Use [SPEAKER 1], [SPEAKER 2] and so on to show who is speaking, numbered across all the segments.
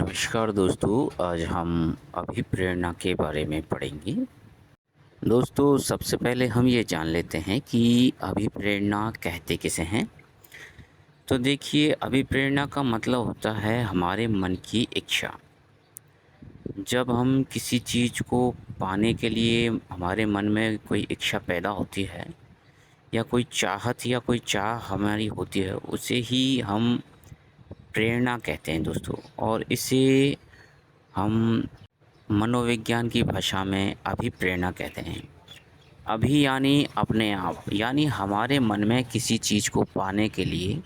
[SPEAKER 1] नमस्कार दोस्तों, आज हम अभिप्रेरणा के बारे में पढ़ेंगे। दोस्तों, सबसे पहले हम ये जान लेते हैं कि अभिप्रेरणा कहते किसे हैं। तो देखिए, अभिप्रेरणा का मतलब होता है हमारे मन की इच्छा। जब हम किसी चीज़ को पाने के लिए हमारे मन में कोई इच्छा पैदा होती है या कोई चाहत या कोई चाह हमारी होती है, उसे ही हम प्रेरणा कहते हैं दोस्तों। और इसे हम मनोविज्ञान की भाषा में अभिप्रेरणा कहते हैं। अभी यानी अपने आप, यानी हमारे मन में किसी चीज़ को पाने के लिए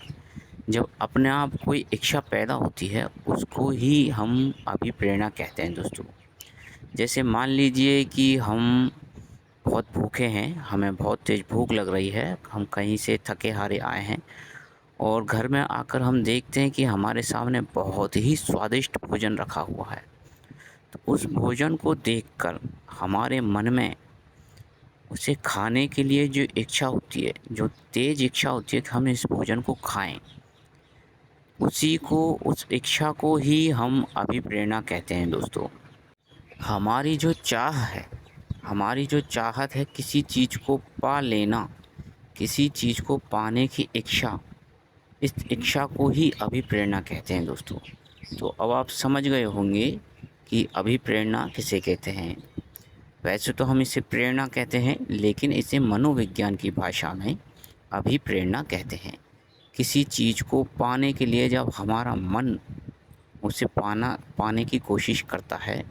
[SPEAKER 1] जब अपने आप कोई इच्छा पैदा होती है, उसको ही हम अभिप्रेरणा कहते हैं दोस्तों। जैसे मान लीजिए कि हम बहुत भूखे हैं, हमें बहुत तेज़ भूख लग रही है, हम कहीं से थके हारे आए हैं और घर में आकर हम देखते हैं कि हमारे सामने बहुत ही स्वादिष्ट भोजन रखा हुआ है। तो उस भोजन को देखकर हमारे मन में उसे खाने के लिए जो इच्छा होती है, जो तेज़ इच्छा होती है कि हम इस भोजन को खाएँ, उस इच्छा को ही हम अभिप्रेरणा कहते हैं दोस्तों। हमारी जो चाह है, हमारी जो चाहत है किसी चीज़ को पा लेना, किसी चीज़ को पाने की इच्छा, इस इच्छा को ही अभिप्रेरणा कहते हैं दोस्तों। तो अब आप समझ गए होंगे कि अभिप्रेरणा किसे कहते हैं। वैसे तो हम इसे प्रेरणा कहते हैं, लेकिन इसे मनोविज्ञान की भाषा में अभिप्रेरणा कहते हैं। किसी चीज़ को पाने के लिए जब हमारा मन उसे पाने की कोशिश करता है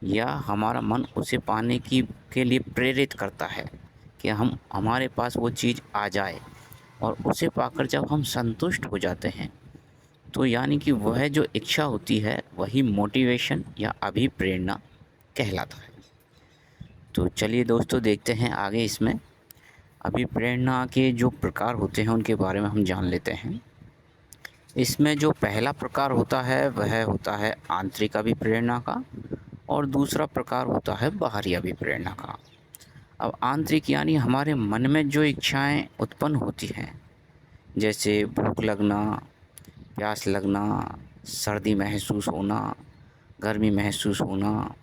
[SPEAKER 1] या हमारा मन उसे पाने की के लिए प्रेरित करता है कि हमारे पास वो चीज़ आ जाए, और उसे पाकर जब हम संतुष्ट हो जाते हैं, तो यानी कि वह जो इच्छा होती है वही मोटिवेशन या अभिप्रेरणा कहलाता है। तो चलिए दोस्तों, देखते हैं आगे इसमें अभिप्रेरणा के जो प्रकार होते हैं उनके बारे में हम जान लेते हैं। इसमें जो पहला प्रकार होता है वह होता है आंतरिक अभिप्रेरणा का, और दूसरा प्रकार होता है बाहरी अभिप्रेरणा का। अब आंतरिक यानी हमारे मन में जो इच्छाएं उत्पन्न होती हैं, जैसे भूख लगना, प्यास लगना, सर्दी महसूस होना, गर्मी महसूस होना,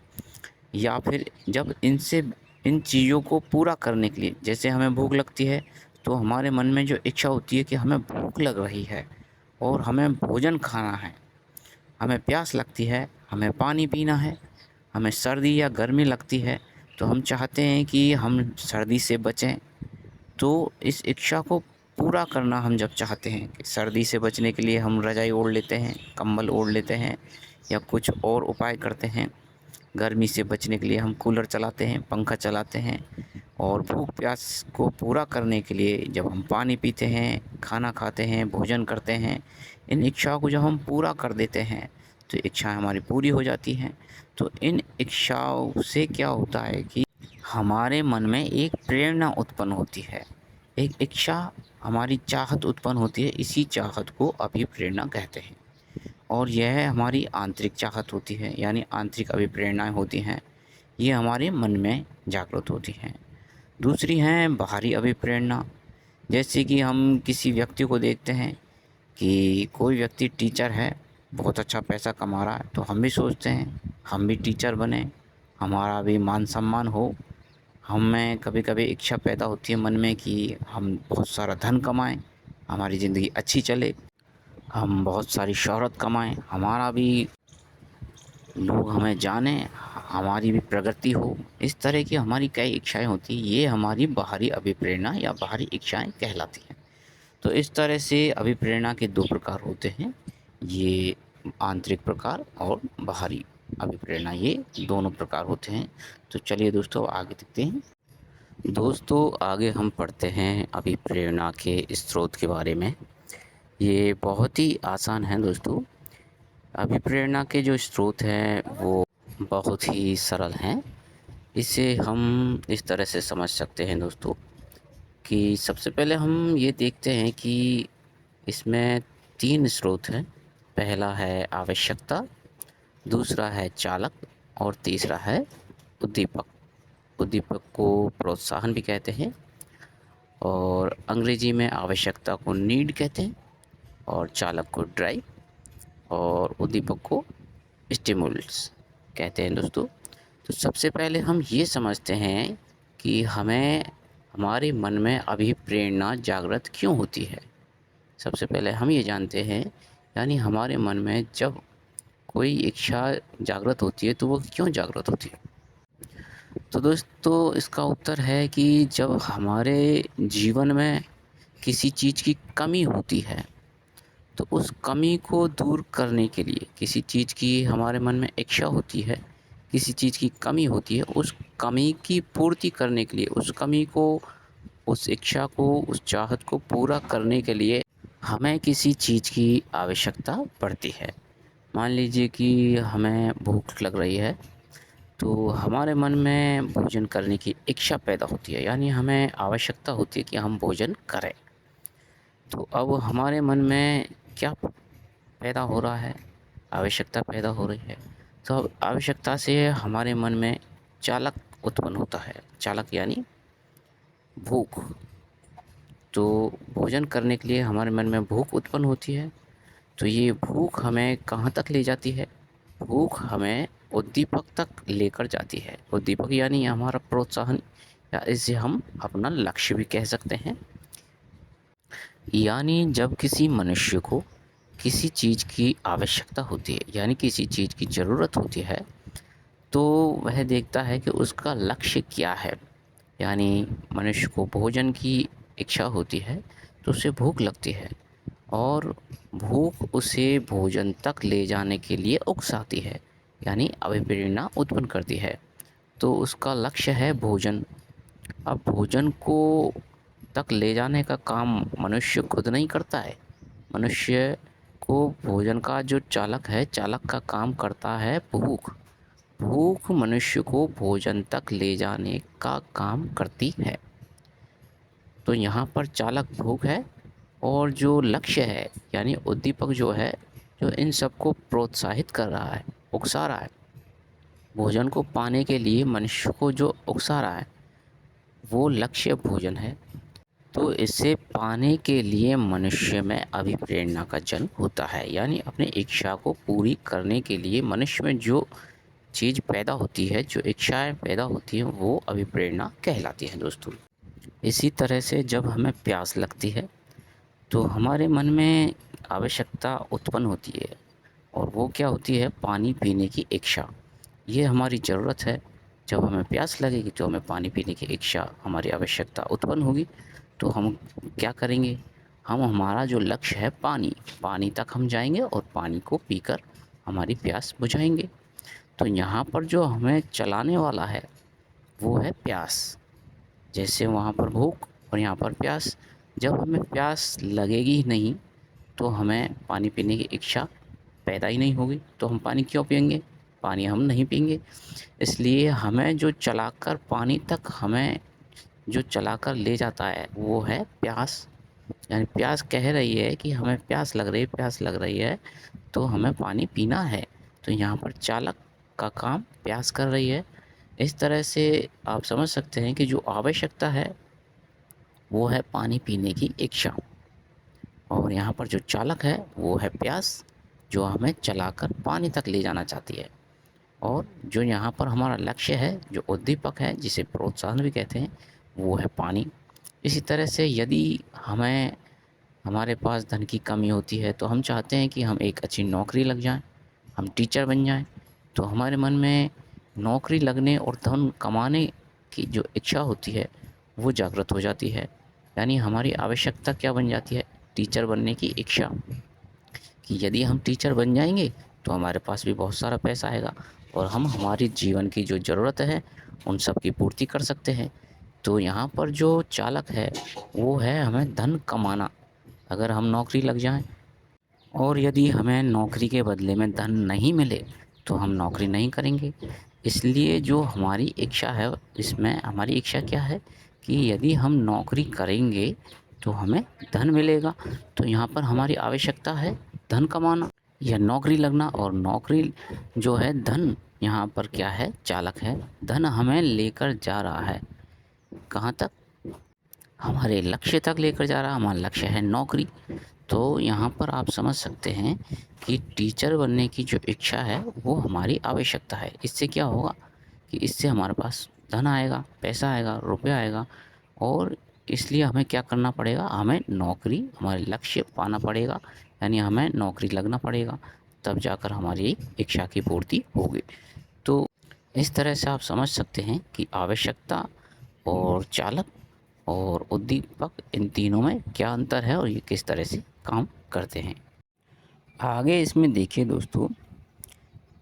[SPEAKER 1] या फिर जब इन चीज़ों को पूरा करने के लिए, जैसे हमें भूख लगती है तो हमारे मन में जो इच्छा होती है कि हमें भूख लग रही है और हमें भोजन खाना है। हमें प्यास लगती है, हमें पानी पीना है। हमें सर्दी या गर्मी लगती है तो हम चाहते हैं कि हम सर्दी से बचें। तो इस इच्छा को पूरा करना हम जब चाहते हैं कि सर्दी से बचने के लिए हम रज़ाई ओढ़ लेते हैं, कंबल ओढ़ लेते हैं या कुछ और उपाय करते हैं। गर्मी से बचने के लिए हम कूलर चलाते हैं, पंखा चलाते हैं। और भूख प्यास को पूरा करने के लिए जब हम पानी पीते हैं, खाना खाते हैं, भोजन करते हैं, इन इच्छाओं को जब हम पूरा कर देते हैं तो इच्छाएं हमारी पूरी हो जाती हैं। तो इन इच्छाओं से क्या होता है कि हमारे मन में एक प्रेरणा उत्पन्न होती है, एक इच्छा, हमारी चाहत उत्पन्न होती है। इसी चाहत को अभिप्रेरणा कहते हैं। और यह हमारी आंतरिक चाहत होती है, यानी आंतरिक अभिप्रेरणाएँ होती हैं, ये हमारे मन में जागृत होती हैं। दूसरी हैं बाहरी अभिप्रेरणा। जैसे कि हम किसी व्यक्ति को देखते हैं कि कोई व्यक्ति टीचर है, बहुत अच्छा पैसा कमा रहा है, तो हम भी सोचते हैं हम भी टीचर बने, हमारा भी मान सम्मान हो। हमें कभी-कभी इच्छा पैदा होती है मन में कि हम बहुत सारा धन कमाएँ, हमारी ज़िंदगी अच्छी चले, हम बहुत सारी शोहरत कमाएँ, हमारा भी लोग हमें जानें, हमारी भी प्रगति हो। इस तरह की हमारी कई इच्छाएँ होती हैं, ये हमारी बाहरी अभिप्रेरणा या बाहरी इच्छाएँ कहलाती हैं। तो इस तरह से अभिप्रेरणा के 2 प्रकार होते हैं, ये आंतरिक प्रकार और बाहरी अभिप्रेरणा, ये दोनों प्रकार होते हैं। तो चलिए दोस्तों, आगे देखते हैं। दोस्तों, आगे हम पढ़ते हैं अभिप्रेरणा के स्रोत के बारे में। ये बहुत ही आसान है दोस्तों। अभिप्रेरणा के जो स्रोत हैं वो बहुत ही सरल हैं। इसे हम इस तरह से समझ सकते हैं दोस्तों कि सबसे पहले हम ये देखते हैं कि इसमें 3 स्रोत हैं। पहला है आवश्यकता, दूसरा है चालक और तीसरा है उद्दीपक। उद्दीपक को प्रोत्साहन भी कहते हैं, और अंग्रेजी में आवश्यकता को नीड कहते हैं, और चालक को ड्राइव, और उद्दीपक को स्टिमुल्स कहते हैं दोस्तों। तो सबसे पहले हम ये समझते हैं कि हमें हमारे मन में अभिप्रेरणा जागृत क्यों होती है। सबसे पहले हम ये जानते हैं, यानी हमारे मन में जब कोई इच्छा जागृत होती है तो वो क्यों जागृत होती है। तो दोस्तों इसका उत्तर है कि जब हमारे जीवन में किसी चीज़ की कमी होती है, तो उस कमी को दूर करने के लिए, किसी चीज़ की हमारे मन में इच्छा होती है, किसी चीज़ की कमी होती है, उस कमी की पूर्ति करने के लिए, उस कमी को, उस इच्छा को, उस चाहत को पूरा करने के लिए हमें किसी चीज़ की आवश्यकता पड़ती है। मान लीजिए कि हमें भूख लग रही है, तो हमारे मन में भोजन करने की इच्छा पैदा होती है, यानी हमें आवश्यकता होती है कि हम भोजन करें। तो अब हमारे मन में क्या पैदा हो रहा है, आवश्यकता पैदा हो रही है। तो अब आवश्यकता से हमारे मन में चालक उत्पन्न होता है। चालक यानी भूख। तो भोजन करने के लिए हमारे मन में भूख उत्पन्न होती है। तो ये भूख हमें कहाँ तक ले जाती है? भूख हमें उद्दीपक तक लेकर जाती है। उद्दीपक यानी हमारा प्रोत्साहन, या इसे हम अपना लक्ष्य भी कह सकते हैं। यानी जब किसी मनुष्य को किसी चीज़ की आवश्यकता होती है, यानी किसी चीज़ की ज़रूरत होती है, तो वह देखता है कि उसका लक्ष्य क्या है। यानी मनुष्य को भोजन की इच्छा होती है, तो उसे भूख लगती है और भूख उसे भोजन तक ले जाने के लिए उकसाती है, यानी अभिप्रेरणा उत्पन्न करती है। तो उसका लक्ष्य है भोजन। अब भोजन को तक ले जाने का काम मनुष्य खुद नहीं करता है। मनुष्य को भोजन का जो चालक है, चालक का काम करता है भूख। भूख मनुष्य को भोजन तक ले जाने का काम करती है। तो यहाँ पर चालक भूख है और जो लक्ष्य है यानी उद्दीपक जो है, जो इन सबको प्रोत्साहित कर रहा है, उकसा रहा है। भोजन को पाने के लिए मनुष्य को जो उकसा रहा है, वो लक्ष्य भोजन है। तो इसे पाने के लिए मनुष्य में अभिप्रेरणा का जन्म होता है, यानी अपनी इच्छा को पूरी करने के लिए मनुष्य में जो चीज़ पैदा होती है, जो इच्छाएं पैदा होती हैं, वो अभिप्रेरणा कहलाती है दोस्तों। इसी तरह से जब हमें प्यास लगती है, तो हमारे मन में आवश्यकता उत्पन्न होती है और वो क्या होती है? पानी पीने की इच्छा। ये हमारी ज़रूरत है। जब हमें प्यास लगेगी तो हमें पानी पीने की इच्छा, हमारी आवश्यकता उत्पन्न होगी। तो हम क्या करेंगे? हम, हमारा जो लक्ष्य है पानी, पानी तक हम जाएंगे और पानी को पीकर हमारी प्यास बुझाएंगे। तो यहाँ पर जो हमें चलाने वाला है वो है प्यास। जैसे वहाँ पर भूख और यहाँ पर प्यास। जब हमें प्यास लगेगी ही नहीं तो हमें पानी पीने की इच्छा पैदा ही नहीं होगी। तो हम पानी क्यों पिएंगे? पानी हम नहीं पिएंगे। इसलिए हमें जो चलाकर पानी तक, हमें जो चलाकर ले जाता है वो है प्यास। यानी प्यास कह रही है कि हमें प्यास लग रही है, प्यास लग रही है, तो हमें पानी पीना है। तो यहाँ पर चालक का काम प्यास कर रही है। इस तरह से आप समझ सकते हैं कि जो आवश्यकता है वो है पानी पीने की इच्छा, और यहाँ पर जो चालक है वो है प्यास, जो हमें चलाकर पानी तक ले जाना चाहती है। और जो यहाँ पर हमारा लक्ष्य है, जो उद्दीपक है, जिसे प्रोत्साहन भी कहते हैं, वो है पानी। इसी तरह से यदि हमें, हमारे पास धन की कमी होती है, तो हम चाहते हैं कि हम एक अच्छी नौकरी लग जाएं, हम टीचर बन जाएं। तो हमारे मन में नौकरी लगने और धन कमाने की जो इच्छा होती है वो जागृत हो जाती है। यानी हमारी आवश्यकता क्या बन जाती है? टीचर बनने की इच्छा, कि यदि हम टीचर बन जाएंगे तो हमारे पास भी बहुत सारा पैसा आएगा और हम हमारी जीवन की जो ज़रूरत है उन सब की पूर्ति कर सकते हैं। तो यहाँ पर जो चालक है वो है हमें धन कमाना। अगर हम नौकरी लग जाएं और यदि हमें नौकरी के बदले में धन नहीं मिले तो हम नौकरी नहीं करेंगे। इसलिए जो हमारी इच्छा है, इसमें हमारी इच्छा क्या है कि यदि हम नौकरी करेंगे तो हमें धन मिलेगा। तो यहाँ पर हमारी आवश्यकता है धन कमाना या नौकरी लगना, और नौकरी जो है धन, यहाँ पर क्या है? चालक है। धन हमें लेकर जा रहा है कहाँ तक? हमारे लक्ष्य तक लेकर जा रहा है। हमारा लक्ष्य है नौकरी। तो यहाँ पर आप समझ सकते हैं कि टीचर बनने की जो इच्छा है वो हमारी आवश्यकता है। इससे क्या होगा कि इससे हमारे पास धन आएगा, पैसा आएगा, रुपया आएगा और इसलिए हमें क्या करना पड़ेगा, हमें नौकरी, हमारे लक्ष्य पाना पड़ेगा, यानी हमें नौकरी लगना पड़ेगा, तब जाकर हमारी इच्छा की पूर्ति होगी। तो इस तरह से आप समझ सकते हैं कि आवश्यकता और चालक और उद्दीपक, इन तीनों में क्या अंतर है और ये किस तरह से काम करते हैं। आगे इसमें देखिए दोस्तों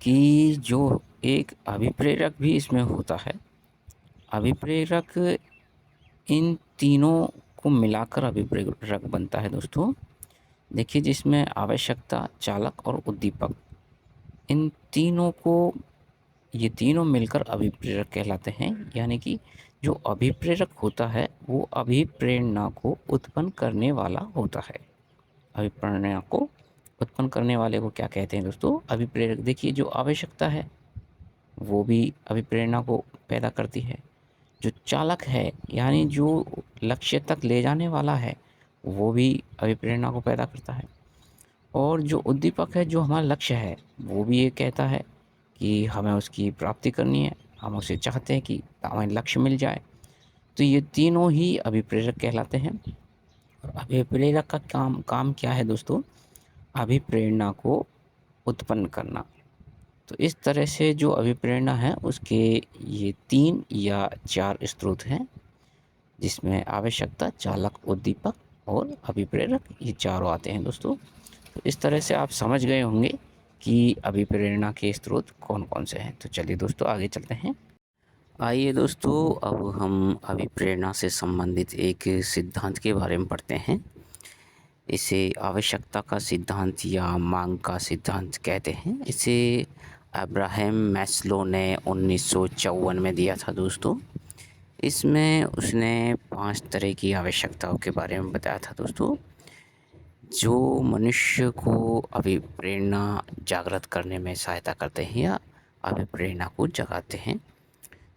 [SPEAKER 1] कि जो एक अभिप्रेरक भी इसमें होता है। अभिप्रेरक इन तीनों को मिलाकर अभिप्रेरक बनता है दोस्तों। देखिए जिसमें आवश्यकता, चालक और उद्दीपक, इन तीनों को, ये तीनों मिलकर अभिप्रेरक कहलाते हैं। यानी कि जो अभिप्रेरक होता है वो अभिप्रेरणा को उत्पन्न करने वाला होता है। अभिप्रेरणा को उत्पन्न करने वाले को क्या कहते हैं दोस्तों, अभिप्रेरक। देखिए जो आवश्यकता है वो भी अभिप्रेरणा को पैदा करती है। जो चालक है यानी जो लक्ष्य तक ले जाने वाला है वो भी अभिप्रेरणा को पैदा करता है। और जो उद्दीपक है, जो हमारा लक्ष्य है, वो भी ये कहता है कि हमें उसकी प्राप्ति करनी है, हम उसे चाहते हैं कि हमें लक्ष्य मिल जाए। तो ये तीनों ही अभिप्रेरक कहलाते हैं। और अभिप्रेरक का काम क्या है दोस्तों, अभिप्रेरणा को उत्पन्न करना। तो इस तरह से जो अभिप्रेरणा है उसके ये 3 या 4 स्रोत हैं, जिसमें आवश्यकता, चालक, उद्दीपक और अभिप्रेरक, ये चारों आते हैं दोस्तों। तो इस तरह से आप समझ गए होंगे कि अभिप्रेरणा के स्रोत कौन-कौन से हैं। तो चलिए दोस्तों आगे चलते हैं। आइए दोस्तों अब हम अभिप्रेरणा से संबंधित एक सिद्धांत के बारे में पढ़ते हैं। इसे आवश्यकता का सिद्धांत या मांग का सिद्धांत कहते हैं। इसे अब्राहम मैस्लो ने 1954 में दिया था दोस्तों। इसमें उसने 5 तरह की आवश्यकताओं के बारे में बताया था दोस्तों, जो मनुष्य को अभिप्रेरणा जागृत करने में सहायता करते हैं या अभिप्रेरणा को जगाते हैं।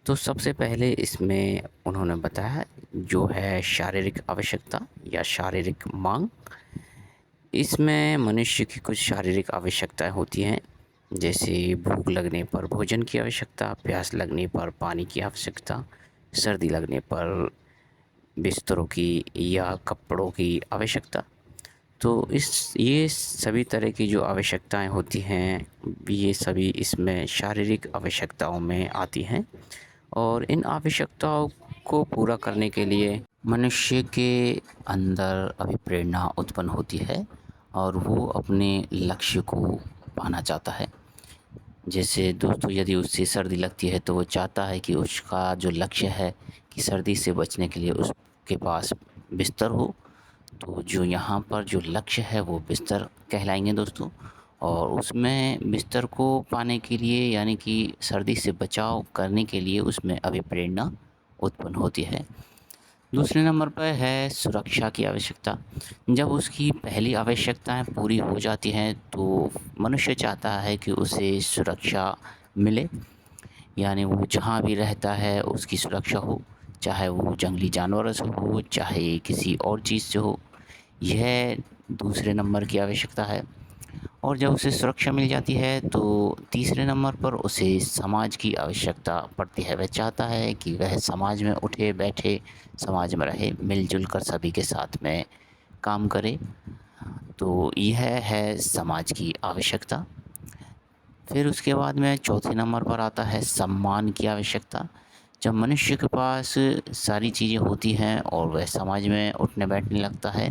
[SPEAKER 1] तो सबसे पहले इसमें उन्होंने बताया जो है शारीरिक आवश्यकता या शारीरिक मांग। इसमें मनुष्य की कुछ शारीरिक आवश्यकताएं होती हैं, जैसे भूख लगने पर भोजन की आवश्यकता, प्यास लगने पर पानी की आवश्यकता, सर्दी लगने पर बिस्तरों की या कपड़ों की आवश्यकता। तो ये सभी तरह की जो आवश्यकताएं होती हैं, ये सभी इसमें शारीरिक आवश्यकताओं में आती हैं। और इन आवश्यकताओं को पूरा करने के लिए मनुष्य के अंदर अभिप्रेरणा उत्पन्न होती है और वो अपने लक्ष्य को पाना चाहता है। जैसे दोस्तों यदि उससे सर्दी लगती है तो वो चाहता है कि उसका जो लक्ष्य है कि सर्दी से बचने के लिए उसके पास बिस्तर हो। तो जो यहाँ पर जो लक्ष्य है वो बिस्तर कहलाएंगे दोस्तों। और उसमें बिस्तर को पाने के लिए यानी कि सर्दी से बचाव करने के लिए उसमें अभिप्रेरणा उत्पन्न होती है। दूसरे नंबर पर है सुरक्षा की आवश्यकता। जब उसकी पहली आवश्यकताएं पूरी हो जाती हैं तो मनुष्य चाहता है कि उसे सुरक्षा मिले, यानी वो जहाँ भी रहता है उसकी सुरक्षा हो, चाहे वो जंगली जानवरों से हो, चाहे किसी और चीज़ से हो। यह दूसरे नंबर की आवश्यकता है। और जब उसे सुरक्षा मिल जाती है तो तीसरे नंबर पर उसे समाज की आवश्यकता पड़ती है। वह चाहता है कि वह समाज में उठे बैठे, समाज में रहे, मिलजुल कर सभी के साथ में काम करे। तो यह है समाज की आवश्यकता। फिर उसके बाद में चौथे नंबर पर आता है सम्मान की आवश्यकता। जब मनुष्य के पास सारी चीज़ें होती हैं और वह समाज में उठने बैठने लगता है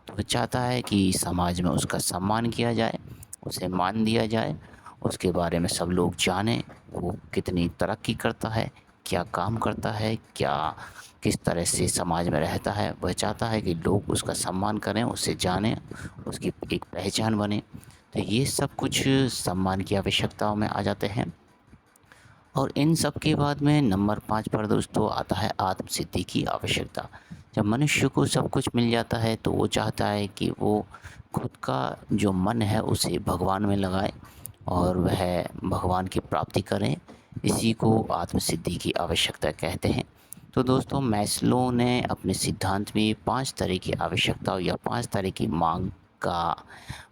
[SPEAKER 1] तो वह चाहता है कि समाज में उसका सम्मान किया जाए, उसे मान दिया जाए, उसके बारे में सब लोग जानें, वो कितनी तरक्की करता है, क्या काम करता है, क्या किस तरह से समाज में रहता है। वह चाहता है कि लोग उसका सम्मान करें, उसे जानें, उसकी एक पहचान बने। तो ये सब कुछ सम्मान की आवश्यकताओं में आ जाते हैं। और इन सब के बाद में नंबर 5 पर दोस्तों आता है आत्मसिद्धि की आवश्यकता। जब मनुष्य को सब कुछ मिल जाता है तो वो चाहता है कि वो खुद का जो मन है उसे भगवान में लगाए और वह भगवान की प्राप्ति करें। इसी को आत्मसिद्धि की आवश्यकता कहते हैं। तो दोस्तों मैस्लो ने अपने सिद्धांत में 5 तरह की आवश्यकताओं या 5 तरह की मांग का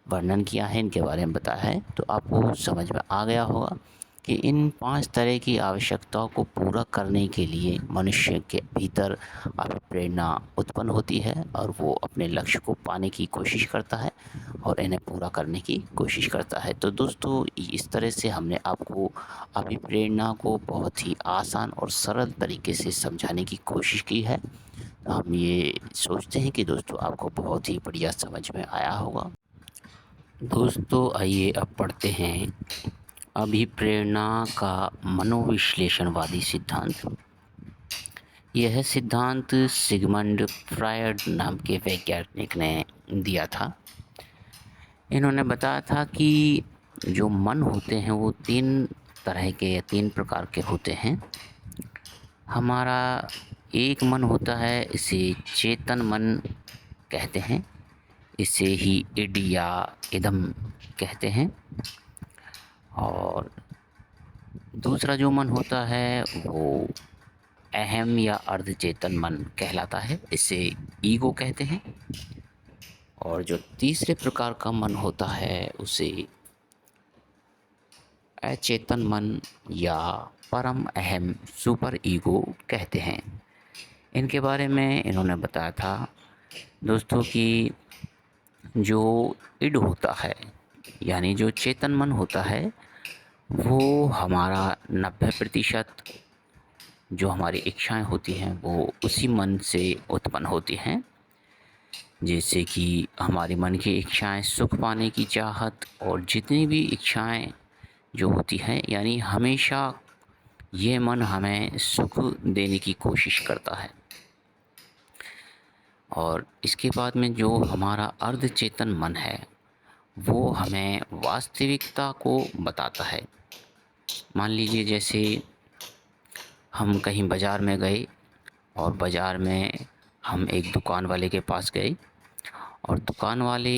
[SPEAKER 1] वर्णन किया है, इनके बारे में बताया है, तो आपको समझ में आ गया होगा कि इन 5 तरह की आवश्यकताओं को पूरा करने के लिए मनुष्य के भीतर अभिप्रेरणा उत्पन्न होती है और वो अपने लक्ष्य को पाने की कोशिश करता है और इन्हें पूरा करने की कोशिश करता है। तो दोस्तों, इस तरह से हमने आपको अभिप्रेरणा को बहुत ही आसान और सरल तरीके से समझाने की कोशिश की है। हम ये सोचते हैं कि दोस्तों आपको बहुत ही बढ़िया समझ में आया होगा। दोस्तों, आइए अब पढ़ते हैं अभिप्रेरणा का मनोविश्लेषणवादी सिद्धांत। यह सिद्धांत सिगमंड फ्रायड नाम के वैज्ञानिक ने दिया था। इन्होंने बताया था कि जो मन होते हैं वो 3 तरह के या 3 प्रकार के होते हैं। हमारा एक मन होता है, इसे चेतन मन कहते हैं, इसे ही इड या इदम कहते हैं। और दूसरा जो मन होता है वो अहम या अर्धचेतन मन कहलाता है, इसे ईगो कहते हैं। और जो तीसरे प्रकार का मन होता है उसे अचेतन मन या परम अहम सुपर ईगो कहते हैं। इनके बारे में इन्होंने बताया था दोस्तों कि जो इड होता है यानी जो चेतन मन होता है वो हमारा 90% जो हमारी इच्छाएं होती हैं वो उसी मन से उत्पन्न होती हैं। जैसे कि हमारे मन की इच्छाएं, सुख पाने की चाहत और जितनी भी इच्छाएं जो होती हैं, यानी हमेशा ये मन हमें सुख देने की कोशिश करता है। और इसके बाद में जो हमारा अर्धचेतन मन है वो हमें वास्तविकता को बताता है। मान लीजिए जैसे हम कहीं बाज़ार में गए और बाज़ार में हम एक दुकान वाले के पास गए और दुकान वाले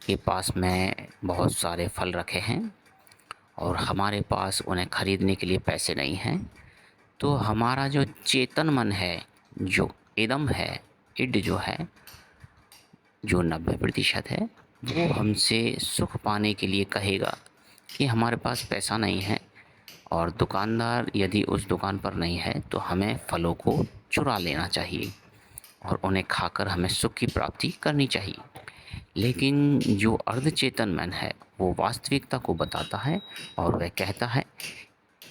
[SPEAKER 1] के पास में बहुत सारे फल रखे हैं और हमारे पास उन्हें ख़रीदने के लिए पैसे नहीं हैं। तो हमारा जो चेतन मन है, जो इदम है, इड जो है, जो 90% है, वो हमसे सुख पाने के लिए कहेगा कि हमारे पास पैसा नहीं है और दुकानदार यदि उस दुकान पर नहीं है तो हमें फलों को चुरा लेना चाहिए और उन्हें खाकर हमें सुख की प्राप्ति करनी चाहिए। लेकिन जो अर्धचेतन मन है वो वास्तविकता को बताता है और वह कहता है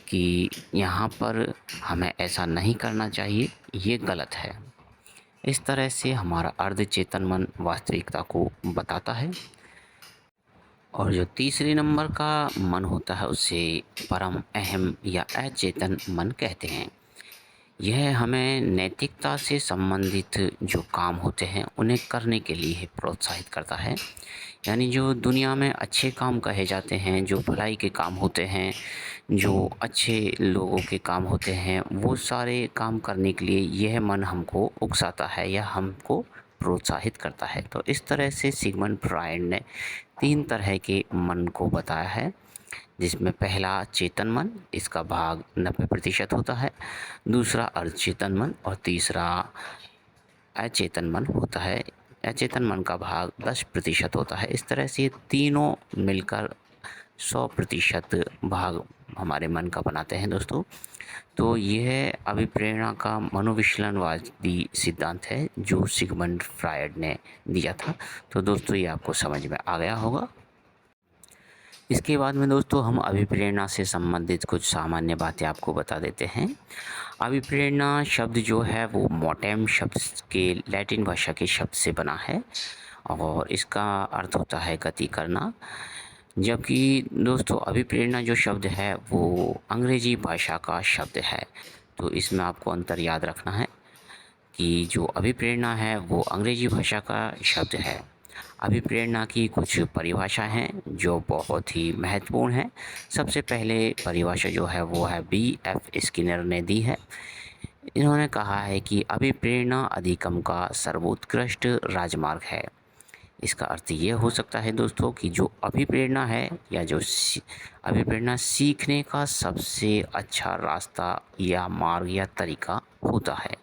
[SPEAKER 1] कि यहाँ पर हमें ऐसा नहीं करना चाहिए, ये गलत है। इस तरह से हमारा अर्धचेतन मन वास्तविकता को बताता है। और जो तीसरे नंबर का मन होता है उसे परम अहम या अचेतन मन कहते हैं। यह हमें नैतिकता से संबंधित जो काम होते हैं उन्हें करने के लिए प्रोत्साहित करता है। यानी जो दुनिया में अच्छे काम कहे जाते हैं, जो भलाई के काम होते हैं, जो अच्छे लोगों के काम होते हैं, वो सारे काम करने के लिए यह मन हमको उकसाता है या हमको प्रोत्साहित करता है। तो इस तरह से सिगमंड फ्रायड ने 3 तरह के मन को बताया है, जिसमें पहला चेतन मन, इसका भाग 90% होता है, दूसरा अर्धचेतन मन और तीसरा अचेतन मन होता है। अचेतन मन का भाग 10% होता है। इस तरह से ये तीनों मिलकर 100% भाग हमारे मन का बनाते हैं दोस्तों। तो यह अभिप्रेरणा का मनोविश्लेषणवादी सिद्धांत है जो सिगमंड फ्रायड ने दिया था। तो दोस्तों ये आपको समझ में आ गया होगा। इसके बाद में दोस्तों हम अभिप्रेरणा से संबंधित कुछ सामान्य बातें आपको बता देते हैं। अभिप्रेरणा शब्द जो है वो मोटेम शब्द के लैटिन भाषा के शब्द से बना है और इसका अर्थ होता है गति करना। जबकि दोस्तों अभिप्रेरणा जो शब्द है वो अंग्रेजी भाषा का शब्द है। तो इसमें आपको अंतर याद रखना है कि जो अभिप्रेरणा है वो अंग्रेजी भाषा का शब्द है। अभिप्रेरणा की कुछ परिभाषा हैं जो बहुत ही महत्वपूर्ण है। सबसे पहले परिभाषा जो है वो है B.F. स्किनर ने दी है। इन्होंने कहा है कि अभिप्रेरणा अधिगम का सर्वोत्कृष्ट राजमार्ग है। इसका अर्थ ये हो सकता है दोस्तों कि जो अभिप्रेरणा है या जो अभिप्रेरणा सीखने का सबसे अच्छा रास्ता या मार्ग या तरीका होता है।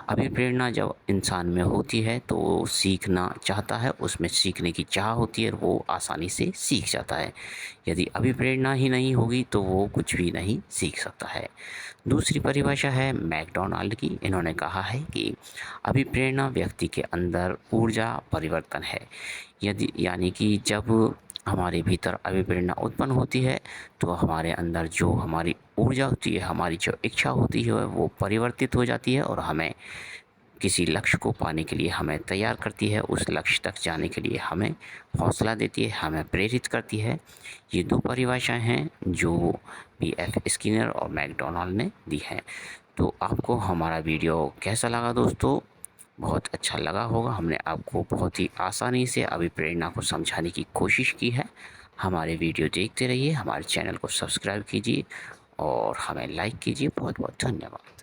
[SPEAKER 1] अभिप्रेरणा जब इंसान में होती है तो वो सीखना चाहता है, उसमें सीखने की चाह होती है और वो आसानी से सीख जाता है। यदि अभिप्रेरणा ही नहीं होगी तो वो कुछ भी नहीं सीख सकता है। दूसरी परिभाषा है मैकडॉनाल्ड की। इन्होंने कहा है कि अभिप्रेरणा व्यक्ति के अंदर ऊर्जा परिवर्तन है। यदि यानी कि जब हमारे भीतर अभिप्रेरणा उत्पन्न होती है तो हमारे अंदर जो हमारी ऊर्जा होती है, हमारी जो इच्छा होती है वो परिवर्तित हो जाती है और हमें किसी लक्ष्य को पाने के लिए हमें तैयार करती है, उस लक्ष्य तक जाने के लिए हमें हौसला देती है, हमें प्रेरित करती है। ये 2 परिभाषाएँ हैं जो पी.एफ. स्किनर और मैकडॉनाल्ड ने दी हैं। तो आपको हमारा वीडियो कैसा लगा दोस्तों? बहुत अच्छा लगा होगा। हमने आपको बहुत ही आसानी से अभिप्रेरणा को समझाने की कोशिश की है। हमारे वीडियो देखते रहिए, हमारे चैनल को सब्सक्राइब कीजिए और हमें लाइक कीजिए। बहुत-बहुत धन्यवाद।